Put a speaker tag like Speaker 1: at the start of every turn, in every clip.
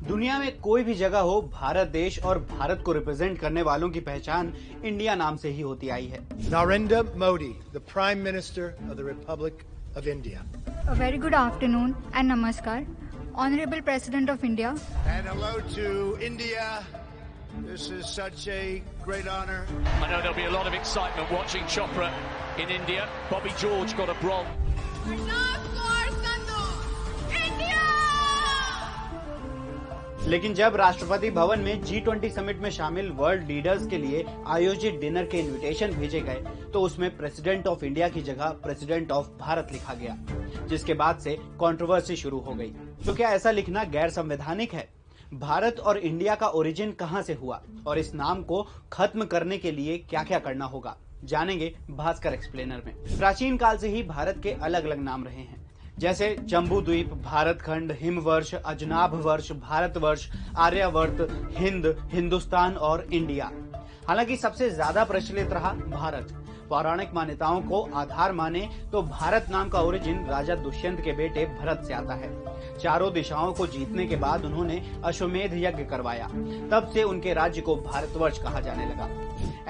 Speaker 1: दुनिया में कोई भी जगह हो, भारत देश और भारत को रिप्रेजेंट करने वालों की पहचान इंडिया नाम से ही होती आई है।
Speaker 2: Narendra Modi, the Prime Minister of the Republic of India.
Speaker 3: A very good afternoon and namaskar, Honorable President of India.
Speaker 2: And hello to India. This is such a great honor.
Speaker 4: I know there'll be a lot of excitement watching Chopra in India. Bobby George got a bronze.
Speaker 1: लेकिन जब राष्ट्रपति भवन में G20 summit में शामिल world leaders के लिए आयोजित dinner के invitation भेजे गए तो उसमें प्रेसिडेंट ऑफ इंडिया की जगह प्रेसिडेंट ऑफ भारत लिखा गया, जिसके बाद से कंट्रोवर्सी शुरू हो गई। तो क्या ऐसा लिखना गैर संवैधानिक है? भारत और इंडिया का ओरिजिन कहां से हुआ और इस नाम को खत्म करने के लिए क्या क्या करना होगा, जानेंगे भास्कर एक्सप्लेनर में। प्राचीन काल से ही भारत के अलग अलग नाम रहे हैं, जैसे जम्बू द्वीप, भारत खंड, हिमवर्ष, अजनाभ वर्ष, भारतवर्ष, आर्यावर्त, हिंद, हिंदुस्तान और इंडिया। हालांकि सबसे ज्यादा प्रचलित रहा भारत। पौराणिक मान्यताओं को आधार माने तो भारत नाम का ओरिजिन राजा दुष्यंत के बेटे भरत से आता है। चारों दिशाओं को जीतने के बाद उन्होंने अश्वमेध यज्ञ करवाया, तब से उनके राज्य को भारतवर्ष कहा जाने लगा।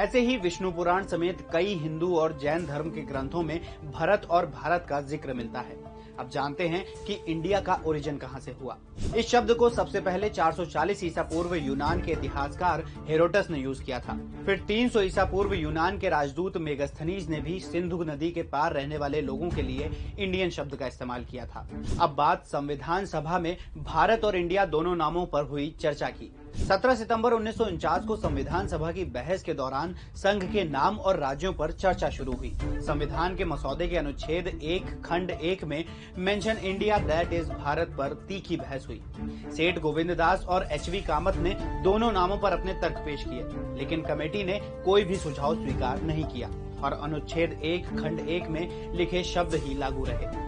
Speaker 1: ऐसे ही विष्णु पुराण समेत कई हिंदू और जैन धर्म के ग्रंथों में भरत और भारत का जिक्र मिलता है। अब जानते हैं कि इंडिया का ओरिजिन कहां से हुआ। इस शब्द को सबसे पहले 440 ईसा पूर्व यूनान के इतिहासकार हेरोडस ने यूज किया था। फिर 300 ईसा पूर्व यूनान के राजदूत मेगस्थनीज ने भी सिंधु नदी के पार रहने वाले लोगों के लिए इंडियन शब्द का इस्तेमाल किया था। अब बात संविधान सभा में भारत और इंडिया दोनों नामों पर हुई चर्चा की। 17 सितंबर 1949 को संविधान सभा की बहस के दौरान संघ के नाम और राज्यों पर चर्चा शुरू हुई। संविधान के मसौदे के अनुच्छेद 1 खंड 1 में mention India that is Bharat पर तीखी बहस हुई। सेठ गोविंद दास और एचवी कामत ने दोनों नामों पर अपने तर्क पेश किए, लेकिन कमेटी ने कोई भी सुझाव स्वीकार नहीं किया और अनुच्छेद 1 खंड 1 में लिखे शब्द ही लागू रहे।